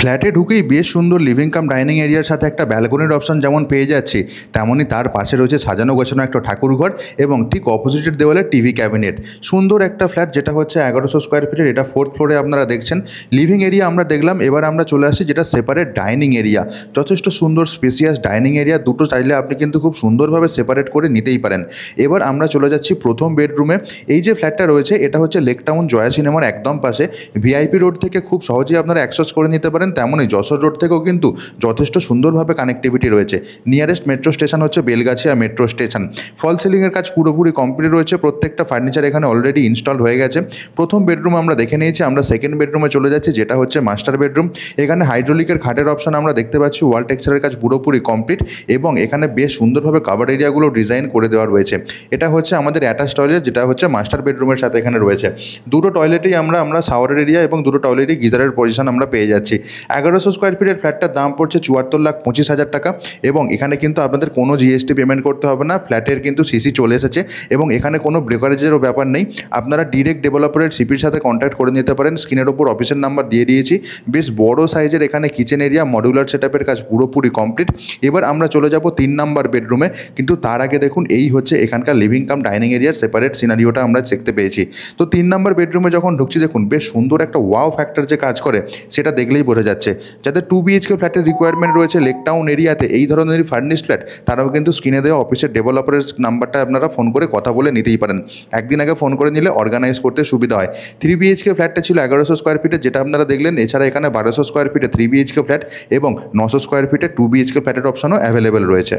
ফ্ল্যাটে ঢুকেই বেশ সুন্দর লিভিং কাম ডাইনিং এরিয়ার সাথে একটা ব্যালকনির অপশন যেমন পেয়ে যাচ্ছি, তেমনই তার পাশে রয়েছে সাজানো গোছানো একটা ঠাকুরঘর এবং ঠিক অপোজিটের দেওয়ালে টিভি ক্যাবিনেট। সুন্দর একটা ফ্ল্যাট, যেটা হচ্ছে 1100 স্কোয়ার ফিটের। এটা 4th ফ্লোরে আপনারা দেখছেন। লিভিং এরিয়া আমরা দেখলাম, এবার আমরা চলে আসছি যেটা সেপারেট ডাইনিং এরিয়া। যথেষ্ট সুন্দর স্পেসিয়াস ডাইনিং এরিয়া, দুটো চাইলে আপনি কিন্তু খুব সুন্দরভাবে সেপারেট করে নিতেই পারেন। এবার আমরা চলে যাচ্ছি প্রথম বেডরুমে। এই যে ফ্ল্যাটটা রয়েছে এটা হচ্ছে লেক টাউন জয়া সিনেমার একদম পাশে। ভিআইপি রোড থেকে খুব সহজেই আপনারা অ্যাক্সেস করে নিতে পারেন, তেমনই যশোর রোড থেকেও কিন্তু যথেষ্ট সুন্দরভাবে কানেক্টিভিটি রয়েছে। নিয়ারেস্ট মেট্রো স্টেশন হচ্ছে বেলগাছিয়া মেট্রো স্টেশন। ফল সিলিংয়ের কাজ পুরোপুরি কমপ্লিট রয়েছে, প্রত্যেকটা ফার্নিচার এখানে অলরেডি ইনস্টল হয়ে গেছে। প্রথম বেডরুম আমরা দেখে নিয়েছি, আমরা সেকেন্ড বেডরুমে চলে যাচ্ছি, যেটা হচ্ছে মাস্টার বেডরুম। এখানে হাইড্রোলিকের খাটের অপশন আমরা দেখতে পাচ্ছি, ওয়াল টেক্সচারের কাজ পুরোপুরি কমপ্লিট এবং এখানে বেশ সুন্দরভাবে কাভার এরিয়াগুলো ডিজাইন করে দেওয়া রয়েছে। এটা হচ্ছে আমাদের অ্যাটাচ টয়লেট, যেটা হচ্ছে মাস্টার বেডরুমের সাথে এখানে রয়েছে। দুটো টয়লেটেই আমরা শাওয়ারের এরিয়া এবং দুটো টয়লেটই গিজারের পজিশন আমরা পেয়ে যাচ্ছি। 1100 স্কোয়ার ফিটের ফ্ল্যাটটার দাম পড়ছে 74,25,000 টাকা এবং এখানে কিন্তু আপনাদের কোনো জিএসটি পেমেন্ট করতে হবে না। ফ্ল্যাটের কিন্তু সিসি চলে এসেছে এবং এখানে কোনো ব্রোকারেজেরও ব্যাপার নেই। আপনারা ডিরেক্ট ডেভেলপারের সিপির সাথে কন্ট্যাক্ট করে নিতে পারেন। স্ক্রিনের ওপর অফিসের নাম্বার দিয়ে দিয়েছি। বেশ বড় সাইজের এখানে কিচেন এরিয়া, মডিউলার সেটআপের কাজ পুরোপুরি কমপ্লিট। এবার আমরা চলে যাব 3 নাম্বার বেডরুমে, কিন্তু তার আগে দেখুন এই হচ্ছে এখানকার লিভিং কাম ডাইনিং এরিয়ার সেপারেট সিনারিওটা আমরা দেখতে পেয়েছি। তো 3 নাম্বার বেডরুমে যখন ঢুকছি, দেখুন বেশ সুন্দর একটা ওয়াও ফ্যাক্টর যে কাজ করে সেটা দেখলেই বোঝা যাচ্ছে। যাদের 2 BHK ফ্ল্যাটের রিকোয়ারমেন্ট রয়েছে লেক টাউন এরিয়াতে এই ধরনের ফার্নিশ ফ্ল্যাট, তারাও কিন্তু স্ক্রিনে দেওয়া অফিসের ডেভেলপারের নাম্বারটা আপনারা ফোন করে কথা বলে নিতেই পারেন। একদিন আগে ফোন করে নিলে অর্গানাইজ করতে সুবিধা হয়। 3 BHK ফ্ল্যাটটা ছিল 1100 স্কোয়ার ফিটের, যেটা আপনারা দেখলেন। এছাড়া এখানে 1200 স্কোয়ার ফিটে 3 BHK ফ্ল্যাট এবং 900 স্কোয়ার ফিটে 2 BHK ফ্ল্যাটের অপশনও অ্যাভেলেবেল রয়েছে।